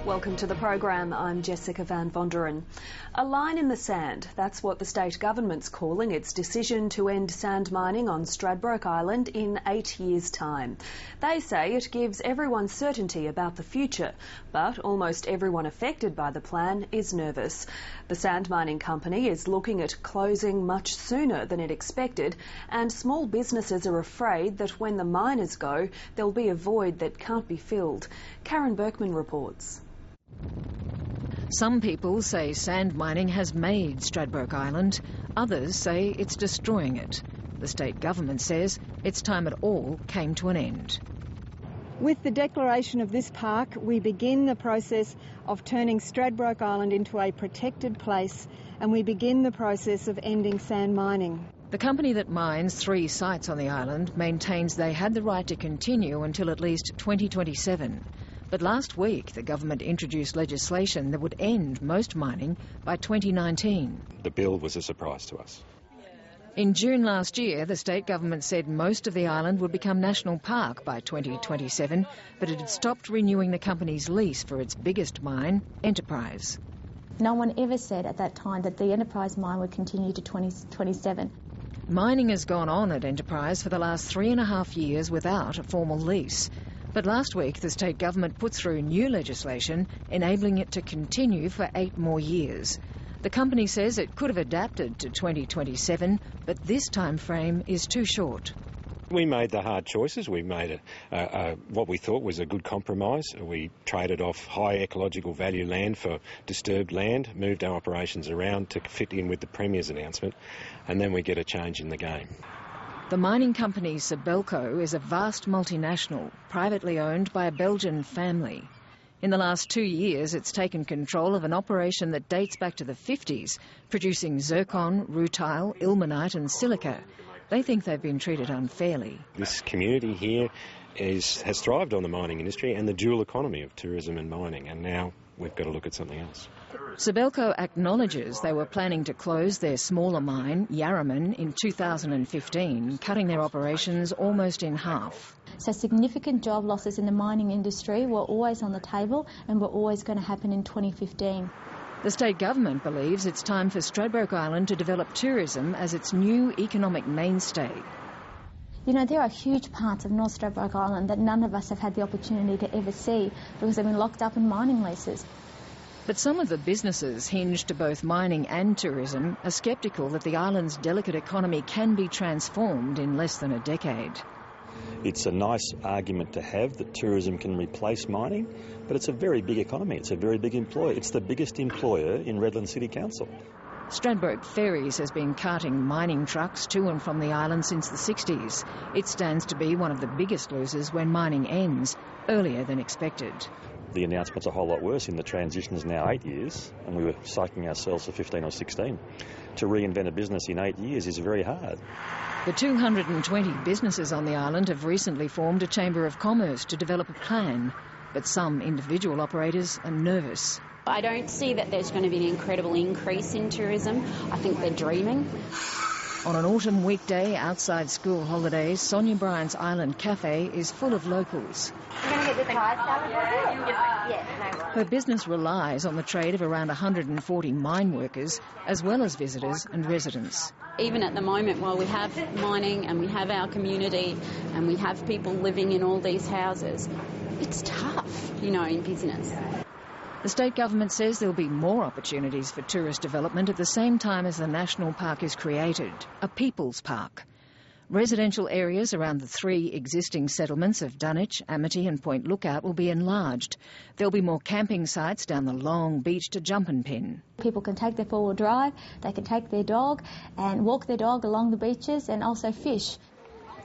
Welcome to the program. I'm Jessica Van Vonderen. A line in the sand, that's what the state government's calling its decision to end sand mining on Stradbroke Island in 8 years' time. They say it gives everyone certainty about the future, but almost everyone affected by the plan is nervous. The sand mining company is looking at closing much sooner than it expected, and small businesses are afraid that when the miners go, there'll be a void that can't be filled. Karen Berkman reports. Some people say sand mining has made Stradbroke Island. Others say it's destroying it. The state government says it's time it all came to an end. With the declaration of this park, we begin the process of turning Stradbroke Island into a protected place, and we begin the process of ending sand mining. The company that mines 3 sites on the island maintains they had the right to continue until at least 2027. But last week, the government introduced legislation that would end most mining by 2019. The bill was a surprise to us. In June last year, the state government said most of the island would become national park by 2027, but it had stopped renewing the company's lease for its biggest mine, Enterprise. No one ever said at that time that the Enterprise mine would continue to 2027. Mining has gone on at Enterprise for the last 3.5 years without a formal lease. But last week, the state government put through new legislation enabling it to continue for 8 more years. The company says it could have adapted to 2027, but this time frame is too short. We made the hard choices. We made what we thought was a good compromise. We traded off high ecological value land for disturbed land, moved our operations around to fit in with the Premier's announcement, and then we get a change in the game. The mining company Sibelco is a vast multinational, privately owned by a Belgian family. In the last 2 years, it's taken control of an operation that dates back to the 50s, producing zircon, rutile, ilmenite and silica. They think they've been treated unfairly. This community here has thrived on the mining industry and the dual economy of tourism and mining, and now we've got to look at something else. Sibelco acknowledges they were planning to close their smaller mine, Yarraman, in 2015, cutting their operations almost in half. So significant job losses in the mining industry were always on the table and were always going to happen in 2015. The state government believes it's time for Stradbroke Island to develop tourism as its new economic mainstay. You know, there are huge parts of North Stradbroke Island that none of us have had the opportunity to ever see because they've been locked up in mining leases. But some of the businesses hinged to both mining and tourism are sceptical that the island's delicate economy can be transformed in less than a decade. It's a nice argument to have that tourism can replace mining, but it's a very big economy. It's a very big employer. It's the biggest employer in Redland City Council. Stradbroke Ferries has been carting mining trucks to and from the island since the 60s. It stands to be one of the biggest losers when mining ends, earlier than expected. The announcement's a whole lot worse. In the transition is now 8 years, and we were psyching ourselves for 15 or 16. To reinvent a business in 8 years is very hard. The 220 businesses on the island have recently formed a Chamber of Commerce to develop a plan, but some individual operators are nervous. I don't see that there's going to be an incredible increase in tourism. I think they're dreaming. On an autumn weekday outside school holidays, Sonia Bryant's Island Cafe is full of locals. You're going to get the Thai salad, was it? Yes, no worries. Her business relies on the trade of around 140 mine workers, as well as visitors and residents. Even at the moment, while we have mining and we have our community and we have people living in all these houses, it's tough, you know, in business. The state government says there'll be more opportunities for tourist development at the same time as the national park is created, a people's park. Residential areas around the 3 existing settlements of Dunwich, Amity and Point Lookout will be enlarged. There'll be more camping sites down the long beach to Jumpin' Pin. People can take their 4-wheel drive, they can take their dog and walk their dog along the beaches and also fish.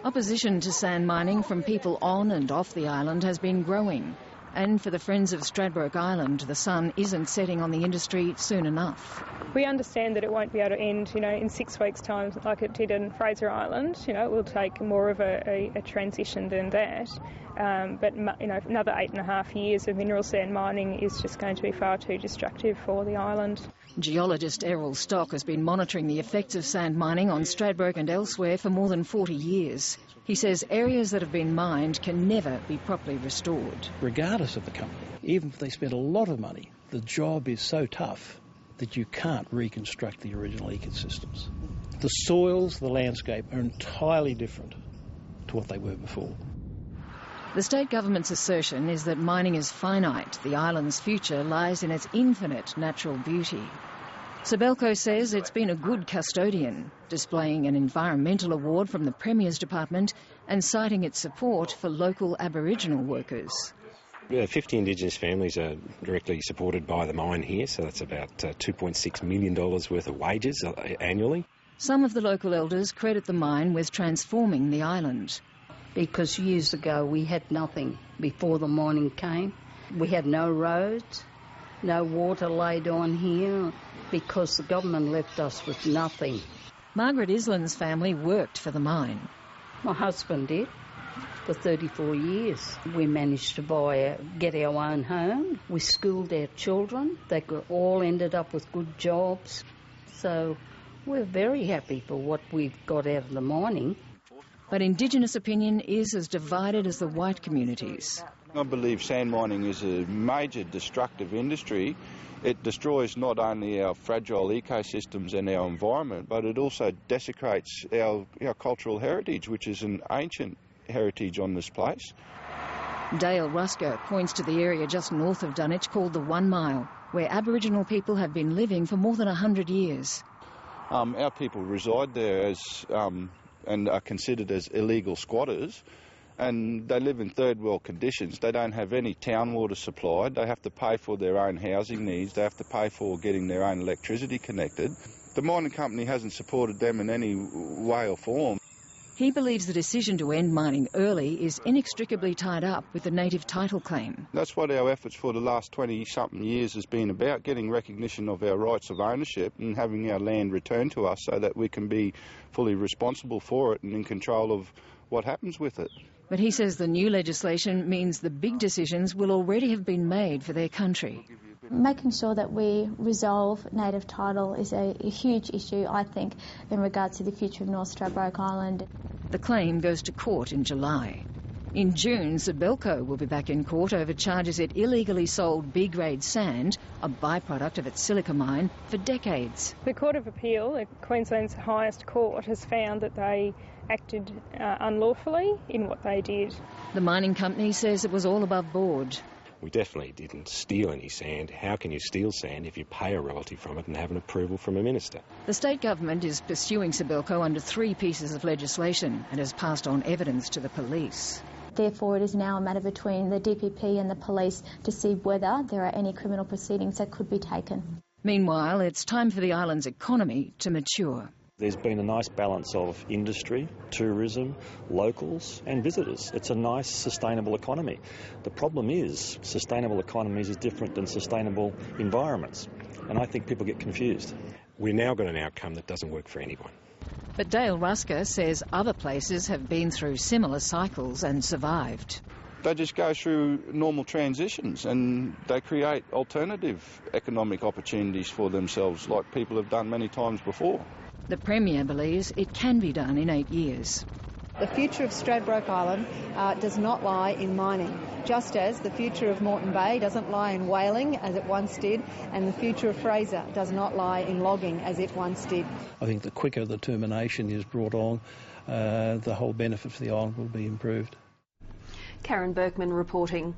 Opposition to sand mining from people on and off the island has been growing. And for the Friends of Stradbroke Island, the sun isn't setting on the industry soon enough. We understand that it won't be able to end, you know, in 6 weeks' time like it did in Fraser Island. You know, it will take more of a transition than that. but another 8.5 years of mineral sand mining is just going to be far too destructive for the island. Geologist ERROL Stock has been monitoring the effects of sand mining on Stradbroke and elsewhere for more than 40 years. He says areas that have been mined can never be properly restored. Regardless of the company, even if they spend a lot of money, the job is so tough that you can't reconstruct the original ecosystems. The soils, the landscape are entirely different to what they were before. The state government's assertion is that mining is finite. The island's future lies in its infinite natural beauty. Sibelco says it's been a good custodian, displaying an environmental award from the Premier's Department and citing its support for local Aboriginal workers. 50 Indigenous families are directly supported by the mine here, so that's about $2.6 million worth of wages annually. Some of the local elders credit the mine with transforming the island. Because years ago we had nothing before the mining came. We had no roads, no water laid on here, because the government left us with nothing. Margaret ISELIN's family worked for the mine. My husband did for 34 years. We managed to get our own home. We schooled our children. They all ended up with good jobs. So we're very happy for what we've got out of the mining. But Indigenous opinion is as divided as the white communities. I believe sand mining is a major destructive industry. It destroys not only our fragile ecosystems and our environment, but it also desecrates our cultural heritage, which is an ancient heritage on this place. Dale RUSKA points to the area just north of Dunwich called the 1 Mile, where Aboriginal people have been living for more than 100 years. Our people reside there and are considered as illegal squatters, and they live in third world conditions. They don't have any town water supplied. They have to pay for their own housing needs. They have to pay for getting their own electricity connected. The mining company hasn't supported them in any way or form. He believes the decision to end mining early is inextricably tied up with the native title claim. That's what our efforts for the last 20-something years has been about, getting recognition of our rights of ownership and having our land returned to us so that we can be fully responsible for it and in control of what happens with it. But he says the new legislation means the big decisions will already have been made for their country. Making sure that we resolve native title is a huge issue, I think, in regards to the future of North Stradbroke Island. The claim goes to court in July. In June, Sibelco will be back in court over charges it illegally sold B-grade sand, a byproduct of its silica mine, for decades. The Court of Appeal, Queensland's highest court, has found that they acted unlawfully in what they did. The mining company says it was all above board. We definitely didn't steal any sand. How can you steal sand if you pay a royalty from it and have an approval from a minister? The state government is pursuing Sibelco under 3 pieces of legislation and has passed on evidence to the police. Therefore, it is now a matter between the DPP and the police to see whether there are any criminal proceedings that could be taken. Meanwhile, it's time for the island's economy to mature. There's been a nice balance of industry, tourism, locals and visitors. It's a nice, sustainable economy. The problem is, sustainable economies is different than sustainable environments, and I think people get confused. We've now got an outcome that doesn't work for anyone. But Dale RUSKA says other places have been through similar cycles and survived. They just go through normal transitions and they create alternative economic opportunities for themselves, like people have done many times before. The Premier believes it can be done in 8 years. The future of Stradbroke Island does not lie in mining, just as the future of Moreton Bay doesn't lie in whaling, as it once did, and the future of Fraser does not lie in logging, as it once did. I think the quicker the termination is brought on, the whole benefit for the island will be improved. Karen Berkman reporting.